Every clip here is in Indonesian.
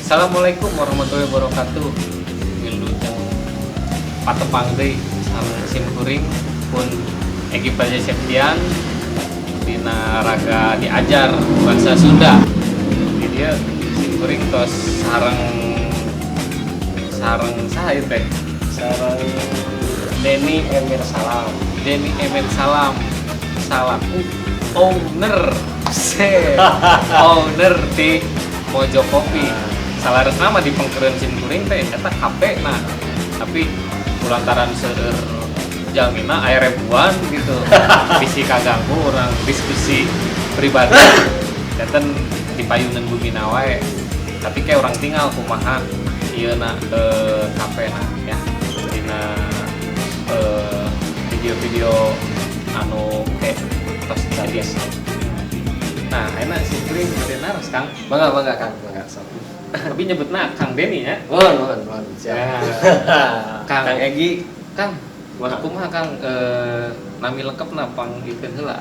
Assalamualaikum warahmatullahi wabarakatuh. Wilujeng patepang deui sareng simkuring pun Egi Praja Septian dina raga diajar bahasa Sunda. Jadi dia simkuring tos sareng saha ieu teh? Sareng Denny Emir Salam. Denny Emir Salam salaku owner owner di Mojo Kopi. Salares nama di pengkeureun simkuring teh eta kafe nah. Tapi kulantaran seueur jalmina aya rebuan gitu. Bisi kaganggu urang diskusi pribadi. Janten dipayuneun bumina wae. Tapi kayak orang tinggal kumaha ieu na kafe na ya. Dina video-video anu kayak tos jadi. Nah, enak simkuring gede naras Kang. Bangga Kang, bangga. Tapi nyebutna Kang Denny ya. Nuhun. Ya. Kang Egi. Kang, kumaha Kang nami lengkapna panggilkeun heula.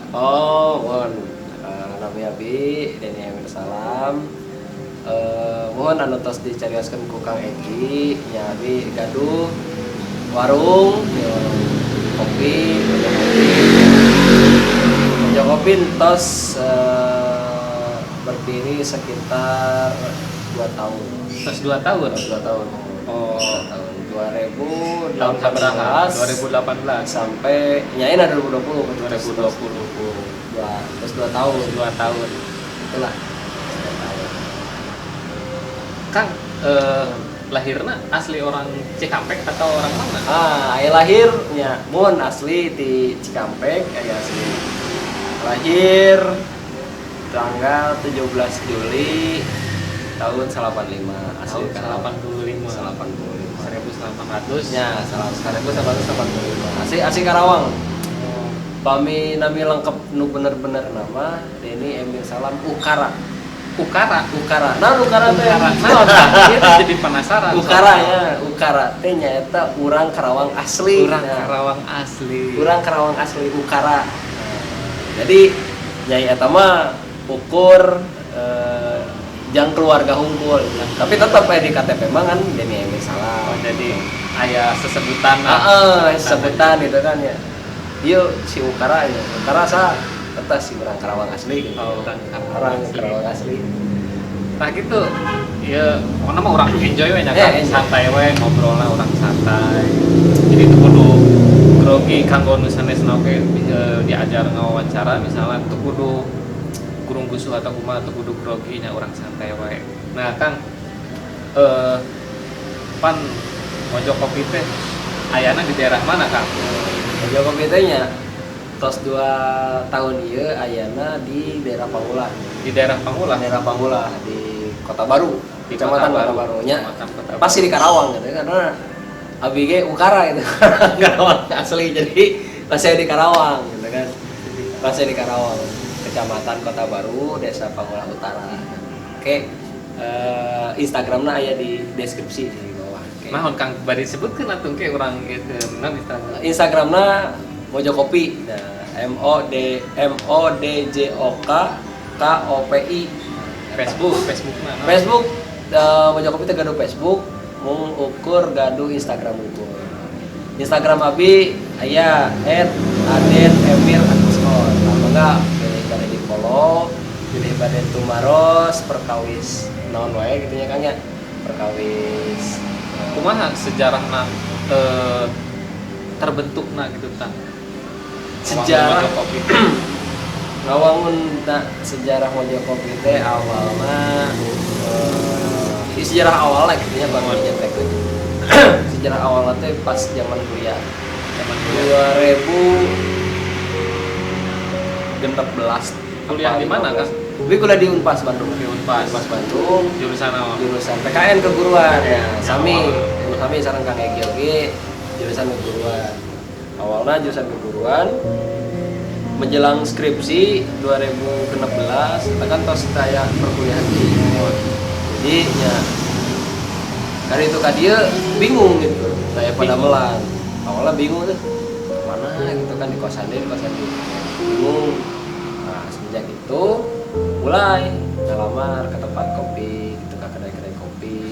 Nami abi Denny Emir Salam. Mohon anu tos dicarioskeun ku Kang Egi, nya abi gaduh warung kopi, Mojo Kopi tos berdiri sekitar 2 tahun. Terus 2 tahun. 2 tahun. Oh, Tahun 2018 tahun sabaraha? 2018 sampai nyain 2020 2020. Terus 2 tahun. 2 tahun. Itulah. Kang, lahirna asli orang Cikampek atau orang mana? Aya lahirnya mun asli di Cikampek, aya asli. Lahir tanggal 17 Juli tahun 85 asli Tahun 85. 1800 1800. nya 1885 asli Karawang. Bami nami lengkap nu bener-bener nama Denny Emir Salam Ukara. Nah Ukara teh Naon? Ieu jadi penasaran. Ukara teh nyaeta urang Karawang asli. Karawang asli. Urang Karawang asli Ukara. Jadi nyai eta mah ukur jang keluarga hungkul. Tapi tetap di KTP mah kan Denny Emir Salam. Oh, jadi aya sesebutan. Sebutan itu kan ya. Ieu si Ukara ya. Ukara sa eta si urang Karawang asli. Oh, Orang Karawang asli. Nah gitu. Ya, pokoknya mah orang enjoy we nya Ya, kan. enjoy. Santai we ngobrolna orang santai. Jadi itu kudu grogi kanggo nu sanesna oge diajar ngawawancara misalnya teu kudu kurung gusuh atau kumaha teu kudu grogi nya orang santai we. Nah, Kang pan Mojo Kopi teh ayana di daerah mana, Kang? Mojo Kopi teh nya tos 2 tahun ieu ayana di daerah Pangulah. Di daerah Pangulah. Daerah Pangulah di Kota Baru, Di Kecamatan Kota Kota Baru. Baru nya. Kecamatan Kota Baru. Pasti di Karawang gitu karena abi ge Ukara gitu. Karawang asli jadi pasti di Karawang gitu kan. Pasti di Karawang, Kecamatan Kota Baru, Desa Pangulah Utara. Oke, Instagramna aya di deskripsi di bawah. Oke. Naon Kang bari sebutkeun atuh ke urang ieu naon Instagram. Instagramna Mojo Kopi. Nah, MODJOKKOPI. Facebookna. Facebook Mojo Kopi teh gaduh Facebook, mung ukur gaduh Instagram ukur. Instagram abi aya @adenemir_. Nah, mangga pilih bade di follow, pilih bade tumaros perkawis naon wae gitu nya Kang ya. Perkawis Kumaha sejarahna terbentukna gitu Kang? sejarah Mojo Kopi. ngawangun sejarah Mojo Kopi teh awalna sejarah awal lah gitu ya baru nyetekeun. Sejarah awalnya teh pas zaman kuliah. Zaman kuliah. 2016. Kuliah di mana, Kang? Gue kuliah di Unpas Bandung. Di Unpas. Bandung. Jurusan apa? Jurusan PKN keguruan ya. Sami Oh. sareng Kang Egi oge jurusan keguruan. Awalnya jurusan keguruan menjelang skripsi 2016 kita kan tos saya perkuliahan di jadi ya kali itu dia bingung gitu saya pada melang awalnya bingung tuh mana gitu kan di kosan bingung. Nah semenjak itu mulai ngelamar ke tempat kopi gitu ke kedai-kedai kopi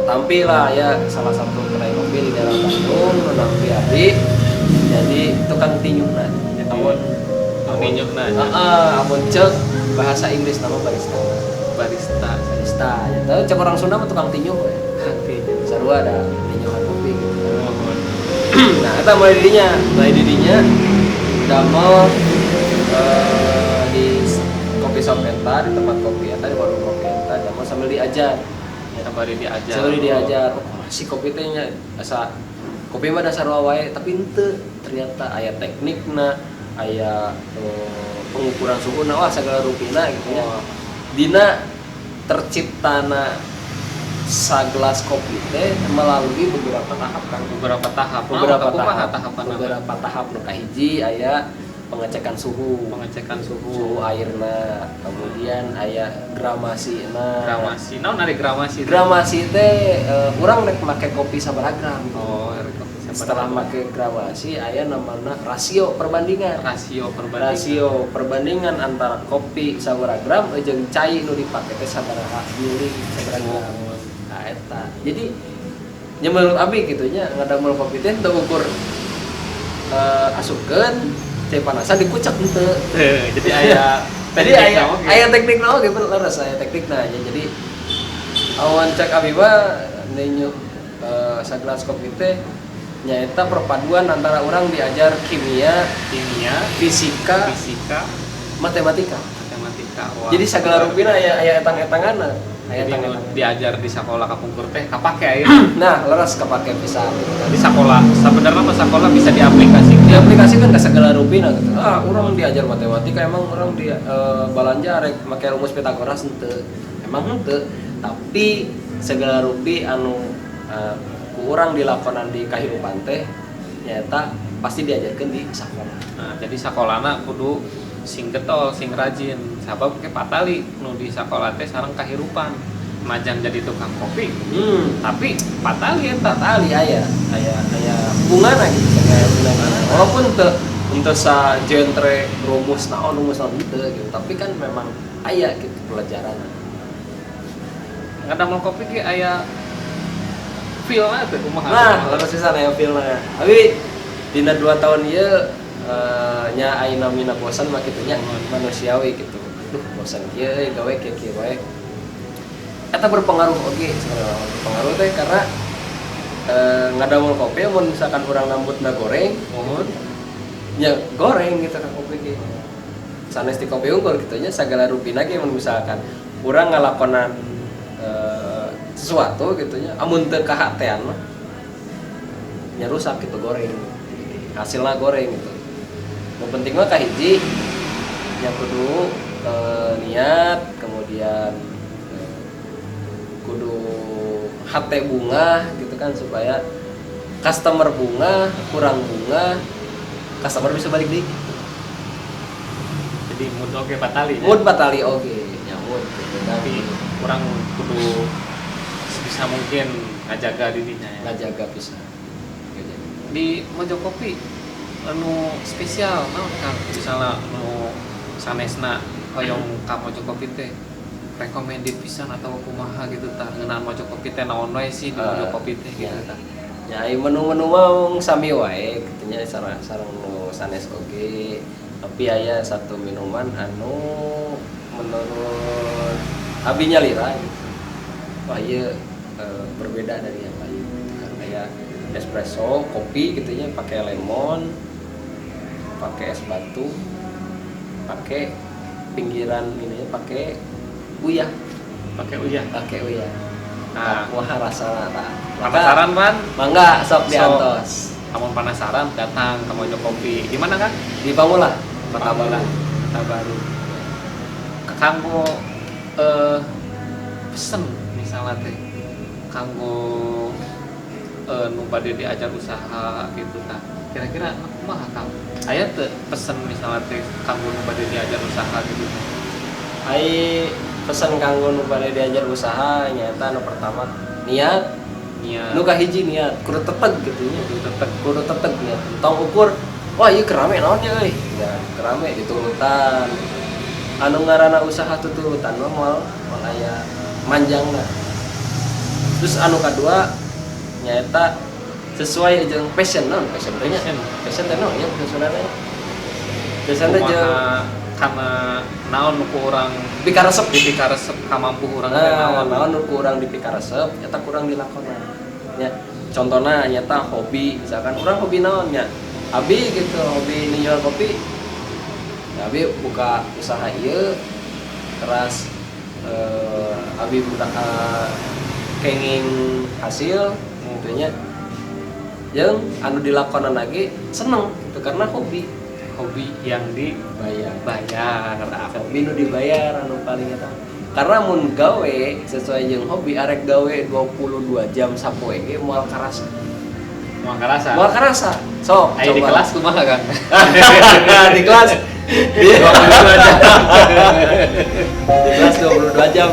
tampi lah ya salah satu kedai kopi di daerah Bandung nampi abdi jadi tukang tinyunan amun Tinyunan. amun cek bahasa Inggris nama barista barista ya tahu cek orang Sunda mah tukang tinyuh ya sarua ada tinyuhan kopi gitu. Nah kita mulai didinya damel di kopi shop eta di tempat kopi eta di warung kopi eta damel sambil diajar sambil diajar si kopi teh nya asa kopi mah dasar wae tapi henteu ternyata aya teknikna aya pengukuran suhu wah segala rupina gitu ya dina terciptana sagelas kopi teh melalui beberapa tahap kan beberapa tahap beberapa tahap nu kahiji aya pengecekan suhu airna kemudian aya gramasina naon ari gramasi teh urang rek make kopi sabaraha gram setelah make gramasi aya namanya rasio perbandingan antara kopi sabaraha gram jeung cai nu dipake teh sabaraha mili sabaraha gram nah eta jadi nya menurut abi kitu nya ngadamel kopi teh teu ukur asupkeun cai panasan dikucek henteu jadi aya teknik naon ge leres aya teknikna ya jadi awan cek abi mah nyu sagelas kopi teh nyaeta perpaduan antara orang diajar kimia, fisika, matematika. Wah, jadi sagala rupina aya etang-etanganna. Diajar di sekolah kapungkur teh kapake aya. Nah, leres kapake pisan. Di sekolah sebenarnya mah sekolah bisa diaplikasikan. Diaplikasikan ke sagala rupina gitu. Urang diajar matematika emang urang balanja rek make rumus Pythagoras henteu. Emang henteu, tapi sagala rupi anu kurang dilakonan di kahirupan teh nyata pasti diajarkan di sekolah. Nah, jadi sekolahna kudu sing getol, sing rajin. Sabab ke patali nu di sekolah teh sareng kahirupan. Majan jadi tukang kopi. Tapi patali aya hubunganna gitu kayak hubunganna. Walaupun teu sa genre rumus naon teu gitu, tapi kan memang aya gitu pelajaran. Ngadamel kopi ge aya feel-na teh kumaha. Nah, laras pisan aya feel-na. Abi dina 2 tahun ieu nya ayeuna mina bosan mah kitu nya manusiawi gitu. Duh, bosan kieu gawe kieu wae. Eta berpengaruh oge sebenarnya. Berpengaruh teh karena ngadamel kopi mun misalkan urang nambutna goreng, nya goreng gitu kan kopi ge. Sanes di kopi unggul kitu nya sagala rupina ge mun misalkan urang ngalakonan sesuatu gitunya amun teu kahatean mah nya rusak gitu goreng hasilna goreng gitu nu penting mah kahiji yang kudu niat kemudian kudu hate bunga gitu kan supaya customer bunga kurang bunga customer bisa balik deui jadi mood oge batali oge nyamut gitu tapi kurang kudu bisa mungkin ngajaga dirinya ya. Ngajaga bisa. Di Mojokopi anu spesial naon Kang? Misalnya anu sanesna hoyong ka Mojokopi teh recommended pisan atau kumaha gitu tah ngeunaan Mojokopi teh naon wae sih di Mojokopi teh gitu tah. Ya menu-menu mah sami wae kitu nya sareng nu sanes oge. Tapi aya satu minuman anu menurut abi nyalira gitu. Wah ieu berbeda dari yang lain karena ya espresso, kopi gitu ya pakai lemon, pakai es batu, pakai pinggiran ini pakai uyah. Nah, wah rasa penasaran kan? Mangga sok diantos. Kamu penasaran datang ke Mojokopi. Di mana kan? Di Pamulang, Kota Baru. Kanggo pesen misalnya teh kanggo nu bade diajar usaha gitu tah. Kira-kira kumaha Kang? Aya teu pesen misalnya teh kanggo nu bade diajar usaha gitu tah. Ai pesan kanggo nu bade diajar usaha nyaeta nu pertama niat. Nu kahiji niat kudu teteg gitu nya, kudu teteg niat. Tong ukur wah ieu kerame naon nya euy. Ya kerame diturutan. Anu ngaranna usaha tuturutan mah moal aya manjangna. Terus anu kadua nyata sesuai jeung passion teh nya. Passion teh naon nya sebenarnya? Passion teh jeung karena naon ku urang pikaresep dipikaresep kamampu urang teh naon ku urang dipikaresep eta kurang dilakona. Nya contohna nyata hobi, misalkan urang hobi naon nya? Abi gitu, hobi jual kopi. Ya, abi buka usaha ieu teras abi budak kenging hasil gitu nya. Yang anu dilakonan lagi seneng gitu karena hobi yang dibayar hobi nu dibayar anu paling eta karena mun gawe sesuai jeung hobi arek gawe 22 jam sapoe ge moal karasa sok aya di kelas kumaha kan di kelas di 22 jam di kelas 22 jam